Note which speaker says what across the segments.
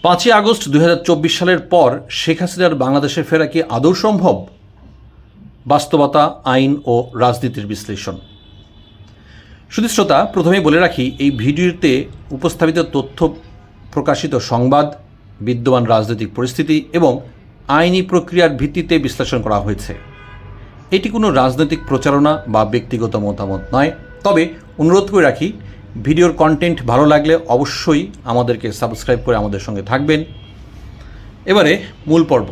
Speaker 1: 5ই August 2024 সালের পর শেখ হাসিনার বাংলাদেশে ফেরা কি আদৌ সম্ভব? বাস্তবতা, আইন ও রাজনীতির বিশ্লেষণ। শুধু শ্রোতা, প্রথমেই বলে রাখি, এই ভিডিওতে উপস্থাপিত তথ্য প্রকাশিত সংবাদ, বিদ্যমান রাজনৈতিক পরিস্থিতি এবং আইনি প্রক্রিয়ার ভিত্তিতে বিশ্লেষণ করা হয়েছে। এটি কোনো রাজনৈতিক প্রচারণা বা ব্যক্তিগত মতামত নয়। তবে অনুরোধ করে রাখি, ভিডিওর কন্টেন্ট ভালো লাগলে অবশ্যই আমাদেরকে সাবস্ক্রাইব করে আমাদের সঙ্গে থাকবেন। এবারে মূল পর্ব।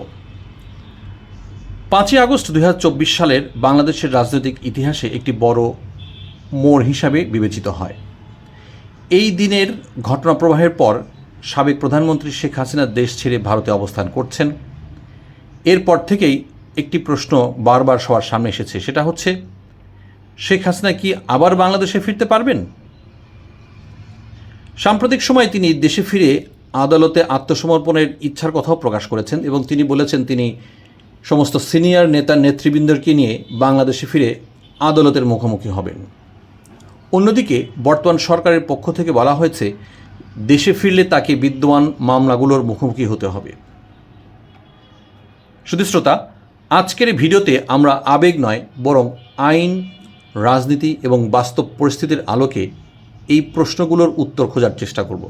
Speaker 1: 5ই আগস্ট 2024 সালের বাংলাদেশের রাজনৈতিক ইতিহাসে একটি বড় মোড় হিসাবে বিবেচিত হয়। এই দিনের ঘটনাপ্রবাহের পর সাবেক প্রধানমন্ত্রী শেখ হাসিনা দেশ ছেড়ে ভারতে অবস্থান করছেন। এরপর থেকেই একটি প্রশ্ন বারবার সবার সামনে এসেছে, সেটা হচ্ছে, শেখ হাসিনা কি আবার বাংলাদেশে ফিরতে পারবেন? সাম্প্রতিক সময়ে তিনি দেশে ফিরে আদালতে আত্মসমর্পণের ইচ্ছার কথাও প্রকাশ করেছেন এবং তিনি বলেছেন তিনি সমস্ত সিনিয়র নেতা নেতৃবৃন্দকে নিয়ে বাংলাদেশে ফিরে আদালতের মুখোমুখি হবেন। অন্যদিকে বর্তমান সরকারের পক্ষ থেকে বলা হয়েছে দেশে ফিরলে তাকে বিদ্যমান মামলাগুলোর মুখোমুখি হতে হবে। শুধু শ্রোতা, আজকের ভিডিওতে আমরা আবেগ নয় বরং আইন, রাজনীতি এবং বাস্তব পরিস্থিতির আলোকে এই প্রশ্নগুলোর উত্তর খোঁজার চেষ্টা করব।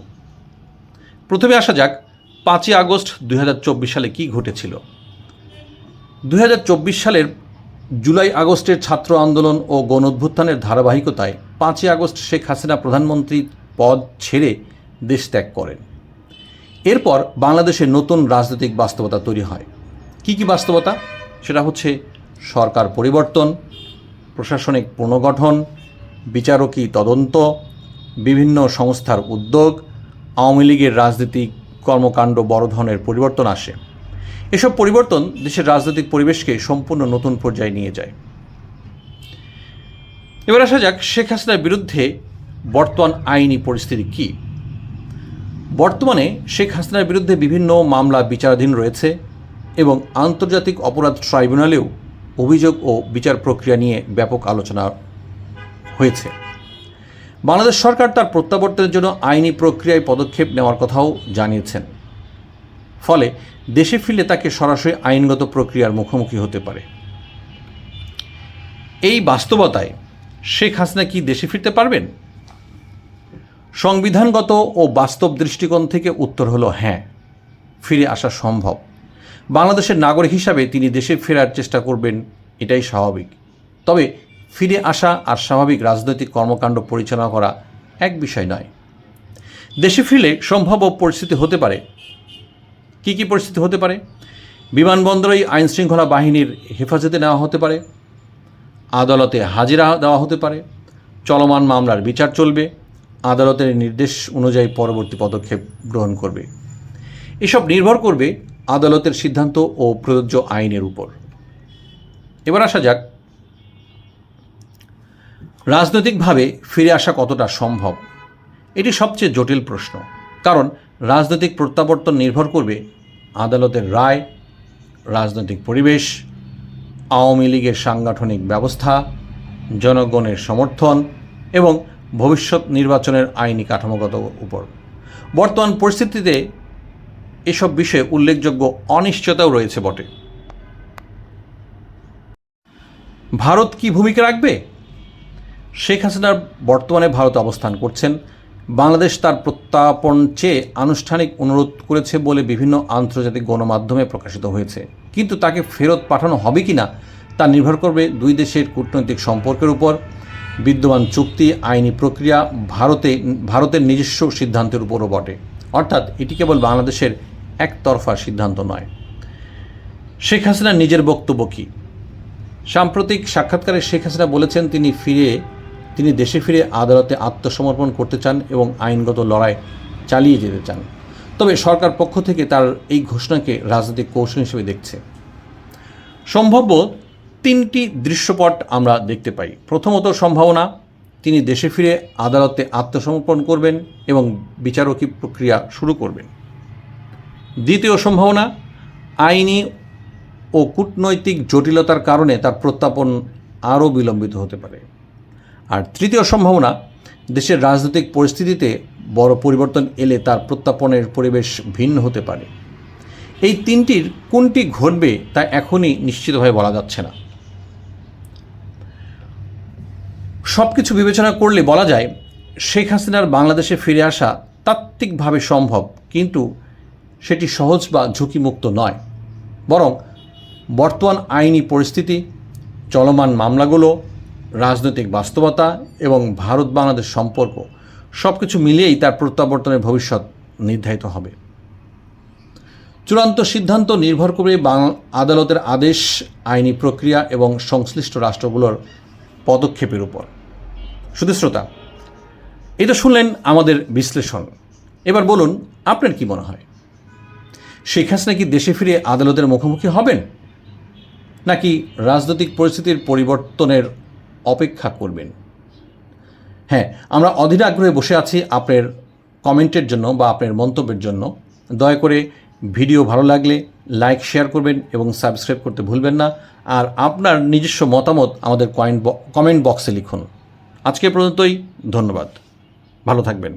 Speaker 1: প্রথমে আসা যাক 5ই আগস্ট 2024 সালে কি ঘটেছিল। 2024 সালের জুলাই আগস্টের ছাত্র আন্দোলন ও গণঅভ্যুত্থানের ধারাবাহিকতায় 5ই আগস্ট শেখ হাসিনা প্রধানমন্ত্রী পদ ছেড়ে দেশ ত্যাগ করেন। এরপর বাংলাদেশে নতুন রাজনৈতিক বাস্তবতা তৈরি হয়। কি কি বাস্তবতা? সেটা হচ্ছে সরকার পরিবর্তন, প্রশাসনিক পুনর্গঠন, বিচারকি তদন্ত, বিভিন্ন সংস্থার উদ্যোগ, আওয়ামী লীগের রাজনৈতিক কর্মকাণ্ড বড় ধরনের পরিবর্তন আসে। এসব পরিবর্তন দেশের রাজনৈতিক পরিবেশকে সম্পূর্ণ নতুন পর্যায়ে নিয়ে যায়। এবার আসা যাক শেখ হাসিনার বিরুদ্ধে বর্তমান আইনি পরিস্থিতি কী। বর্তমানে শেখ হাসিনার বিরুদ্ধে বিভিন্ন মামলা বিচারাধীন রয়েছে এবং আন্তর্জাতিক অপরাধ ট্রাইব্যুনালেও অভিযোগ ও বিচার প্রক্রিয়া নিয়ে ব্যাপক আলোচনা হয়েছে। বাংলাদেশ সরকার তার প্রত্যাবর্তনের জন্য আইনি প্রক্রিয়ায় পদক্ষেপ নেওয়ার কথাও জানিয়েছেন। ফলে দেশে ফিরলে তাকে সরাসরি আইনগত প্রক্রিয়ার মুখোমুখি হতে পারে। এই বাস্তবতায় শেখ হাসিনা কি দেশে ফিরতে পারবেন? সংবিধানগত ও বাস্তব দৃষ্টিকোণ থেকে উত্তর হলো হ্যাঁ, ফিরে আসা সম্ভব। বাংলাদেশের নাগরিক হিসাবে তিনি দেশে ফেরার চেষ্টা করবেন, এটাই স্বাভাবিক। তবে ফিরে আসা আর স্বাভাবিক রাজনৈতিক কর্মকাণ্ড পরিচালনা করা এক বিষয় নয়। দেশে ফিরলে সম্ভাব্য পরিস্থিতি হতে পারে। কি কি পরিস্থিতি হতে পারে? বিমানবন্দরেই আইনশৃঙ্খলা বাহিনীর হেফাজতে নেওয়া হতে পারে, আদালতে হাজিরা দেওয়া হতে পারে, চলমান মামলার বিচার চলবে, আদালতের নির্দেশ অনুযায়ী পরবর্তী পদক্ষেপ গ্রহণ করবে। এসব নির্ভর করবে আদালতের সিদ্ধান্ত ও প্রযোজ্য আইনের উপর। এবার আসা যাক রাজনৈতিকভাবে ফিরে আসা কতটা সম্ভব। এটি সবচেয়ে জটিল প্রশ্ন, কারণ রাজনৈতিক প্রত্যাবর্তন নির্ভর করবে আদালতের রায়, রাজনৈতিক পরিবেশ, আওয়ামী লীগের সাংগঠনিক ব্যবস্থা, জনগণের সমর্থন এবং ভবিষ্যৎ নির্বাচনের আইনি কাঠামোগত উপর। বর্তমান পরিস্থিতিতে এসব বিষয়ে উল্লেখযোগ্য অনিশ্চয়তাও রয়েছে বটে। ভারত কি ভূমিকা রাখবে? শেখ হাসিনার বর্তমানে ভারতে অবস্থান করছেন। বাংলাদেশ তার প্রত্যার্পণ চেয়ে আনুষ্ঠানিক অনুরোধ করেছে বলে বিভিন্ন আন্তর্জাতিক গণমাধ্যমে প্রকাশিত হয়েছে, কিন্তু তাকে ফেরত পাঠানো হবে কি না তা নির্ভর করবে দুই দেশের কূটনৈতিক সম্পর্কের উপর, বিদ্যমান চুক্তি, আইনি প্রক্রিয়া, ভারতের নিজস্ব সিদ্ধান্তের উপরও বটে। অর্থাৎ এটি কেবল বাংলাদেশের একতরফা সিদ্ধান্ত নয়। শেখ হাসিনার নিজের বক্তব্য কী? সাম্প্রতিক সাক্ষাৎকারে শেখ হাসিনা বলেছেন তিনি দেশে ফিরে আদালতে আত্মসমর্পণ করতে চান এবং আইনগত লড়াই চালিয়ে যেতে চান। তবে সরকার পক্ষ থেকে তার এই ঘোষণাকে রাজনৈতিক কৌশল হিসেবে দেখছে। সম্ভাব্য 3টি দৃশ্যপট আমরা দেখতে পাই। প্রথমত সম্ভাবনা, তিনি দেশে ফিরে আদালতে আত্মসমর্পণ করবেন এবং বিচারকি প্রক্রিয়া শুরু করবেন। দ্বিতীয় সম্ভাবনা, আইনি ও কূটনৈতিক জটিলতার কারণে তার প্রত্যাপন আরও বিলম্বিত হতে পারে। আর তৃতীয় সম্ভাবনা, দেশের রাজনৈতিক পরিস্থিতিতে বড় পরিবর্তন এলে তার প্রত্যাপনের পরিবেশ ভিন্ন হতে পারে। এই তিনটির কোনটি ঘটবে তা এখনই নিশ্চিতভাবে বলা যাচ্ছে না। সব কিছু বিবেচনা করলে বলা যায় শেখ হাসিনার বাংলাদেশে ফিরে আসা তাত্ত্বিকভাবে সম্ভব, কিন্তু সেটি সহজ বা ঝুঁকিমুক্ত নয়। বরং বর্তমান আইনি পরিস্থিতি, চলমান মামলাগুলো, রাজনৈতিক বাস্তবতা এবং ভারত বাংলাদেশ সম্পর্ক সব কিছু মিলিয়েই তার প্রত্যাবর্তনের ভবিষ্যৎ নির্ধারিত হবে। চূড়ান্ত সিদ্ধান্ত নির্ভর করবে আদালতের আদেশ, আইনি প্রক্রিয়া এবং সংশ্লিষ্ট রাষ্ট্রগুলোর পদক্ষেপের উপর। শুধু শ্রোতা, এটা শুনলেন আমাদের বিশ্লেষণ। এবার বলুন, আপনার কি মনে হয়? শেখ হাসিনা কি দেশে ফিরে আদালতের মুখোমুখি হবেন, নাকি রাজনৈতিক পরিস্থিতির পরিবর্তনের অপেক্ষা করবেন? হ্যাঁ, আমরা অধীর আগ্রহে বসে আছি আপনার কমেন্টের জন্য বা আপনার মন্তব্যের জন্য। দয়া করে ভিডিও ভালো লাগলে লাইক, শেয়ার করবেন এবং সাবস্ক্রাইব করতে ভুলবেন না। আর আপনার নিজস্ব মতামত আমাদের কমেন্ট বক্সে লিখুন। আজকে পর্যন্তই, ধন্যবাদ, ভালো থাকবেন।